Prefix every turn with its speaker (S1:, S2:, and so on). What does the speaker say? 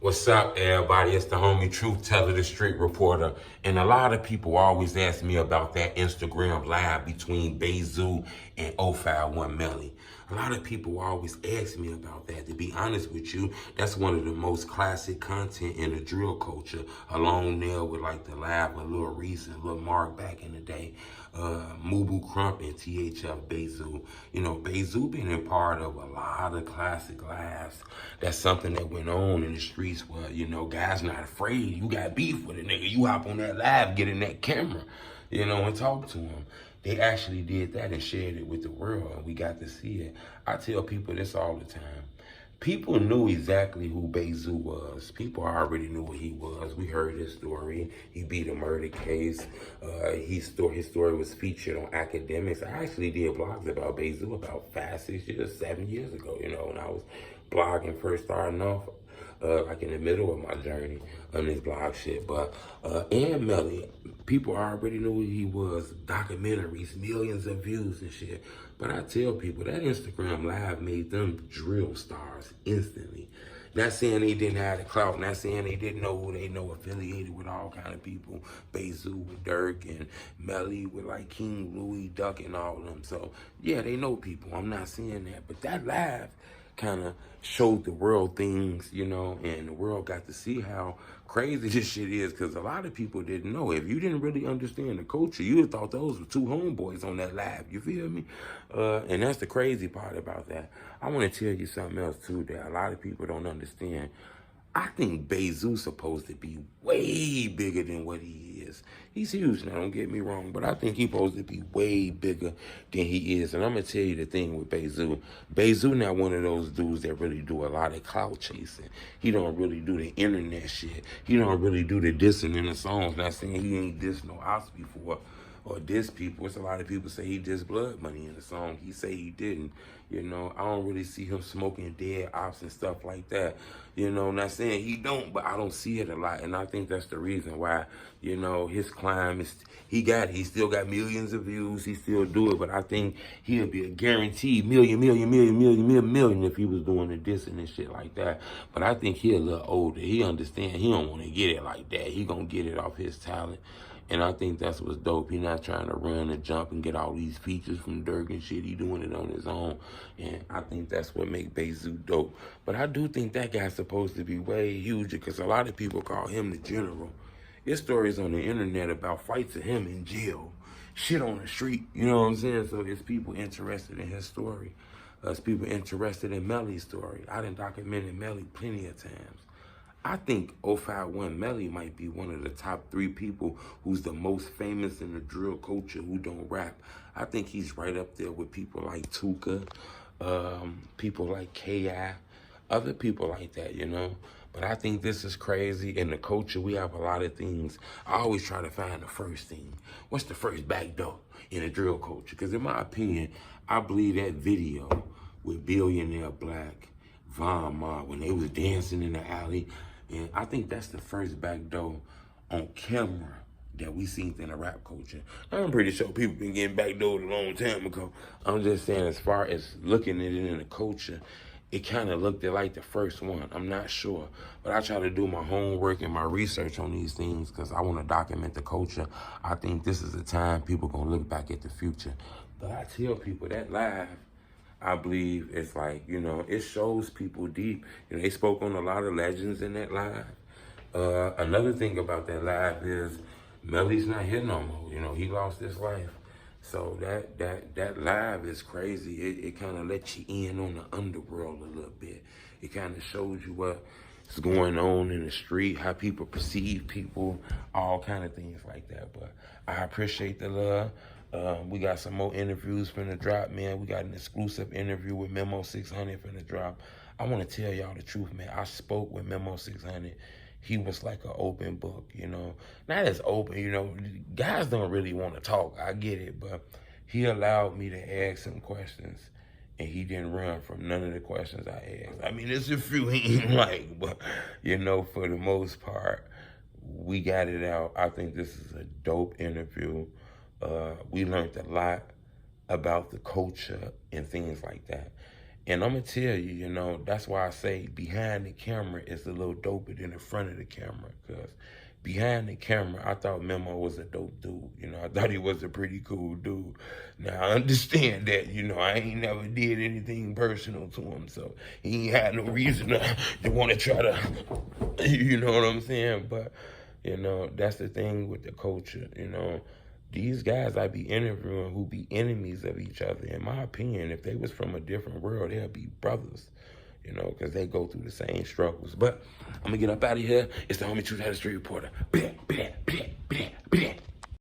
S1: What's up, everybody? It's the homie Truth Teller, the street reporter. And a lot of people always ask me about that Instagram live between Bayzoo and 051MELLY. A lot of people always ask me about that. To be honest with you, that's one of the most classic content in the drill culture, along there with like the live with Lil Reese and Lil Mark back in the day, Mubu Crump and THF Bayzoo. You know, Bayzoo been a part of a lot of classic lives. That's something that went on in the streets where, you know, guys not afraid. You got beef with a nigga, you hop on that live, get in that camera, you know, and talk to him. They actually did that and shared it with the world, and we got to see it. I tell people this all the time. People knew exactly who Bayzoo was. People already knew what he was. We heard his story. He beat a murder case. His story was featured on Academics. I actually did blogs about Bayzoo about 5, 6 years, 7 years ago, you know, when I was blogging first starting off. Like in the middle of my journey on this blog shit. But and Melly, people already knew who he was. Documentaries, millions of views and shit. But I tell people that Instagram live made them drill stars instantly. Not saying they didn't have the clout, not saying they didn't know who they know, affiliated with all kind of people. Bayzoo with Dirk and Melly with like King Louis, Duck and all of them. So yeah, they know people. I'm not saying that. But that live kind of showed the world things, you know, and the world got to see how crazy this shit is, because a lot of people didn't know. If you didn't really understand the culture, you would have thought those were two homeboys on that live, you feel me? And that's the crazy part about that. I want to tell you something else too that a lot of people don't understand. I think Bayzoo's supposed to be way bigger than what he is. He's huge now, don't get me wrong, but I think he's supposed to be way bigger than he is. And I'm going to tell you the thing with Bayzoo. Bayzoo not one of those dudes that really do a lot of clout chasing. He don't really do the internet shit. He don't really do the dissing in the songs. Not saying he ain't dissed no ops before or diss people. It's a lot of people say he dissed Blood Money in the song. He say he didn't. You know, I don't really see him smoking dead ops and stuff like that. You know, not saying he don't, but I don't see it a lot. And I think that's the reason why, you know, his climb is, he still got millions of views. He still do it. But I think he'll be a guaranteed million if he was doing the dissing and shit like that. But I think he a little older. He understand he don't want to get it like that. He gonna get it off his talent. And I think that's what's dope. He not trying to run and jump and get all these features from Dirk and shit. He doing it on his own. And I think that's what make Bayzoo dope. But I do think that guy's supposed to be way huger, because a lot of people call him the general. There's stories on the internet about fights of him in jail. Shit on the street. You know what I'm saying? So there's people interested in his story. There's people interested in Melly's story. I done documented Melly plenty of times. I think 051MELLY might be one of the top 3 people who's the most famous in the drill culture who don't rap. I think he's right up there with people like Tuka, people like K.I., other people like that, you know. But I think this is crazy. In the culture, we have a lot of things. I always try to find the first thing. What's the first back door in the drill culture? Because in my opinion, I believe that video with Billionaire Black, Von Ma, when they was dancing in the alley, and I think that's the first back door on camera that we seen in the rap culture. I'm pretty sure people been getting backdoored a long time ago. I'm just saying, as far as looking at it in the culture, it kind of looked like the first one. I'm not sure. But I try to do my homework and my research on these things because I want to document the culture. I think this is the time people going to look back at the future. But I tell people that live, I believe it's like, you know, it shows people deep. You know, they spoke on a lot of legends in that live. Another thing about that live is Melly's not here no more. You know, he lost his life. So that live is crazy. It kind of lets you in on the underworld a little bit. It kind of shows you what's going on in the street, how people perceive people, all kind of things like that. But I appreciate the love. We got some more interviews finna drop, man. We got an exclusive interview with Memo 600 finna drop. I want to tell y'all the truth, man. I spoke with Memo 600. He was like an open book, you know. Not as open, you know. Guys don't really want to talk. I get it, but he allowed me to ask some questions, and he didn't run from none of the questions I asked. I mean, there's a few he ain't like, but, you know, for the most part, we got it out. I think this is a dope interview. We learned a lot about the culture and things like that. And I'm going to tell you, you know, that's why I say behind the camera is a little doper than in front of the camera. Because behind the camera, I thought Memo was a dope dude. You know, I thought he was a pretty cool dude. Now, I understand that, you know, I ain't never did anything personal to him. So he ain't had no reason to want to try to, you know what I'm saying? But, you know, that's the thing with the culture, you know. These guys I be interviewing who be enemies of each other, in my opinion, if they was from a different world, they'll be brothers, you know, because they go through the same struggles. But I'm going to get up out of here. It's the homie THF Street Reporter.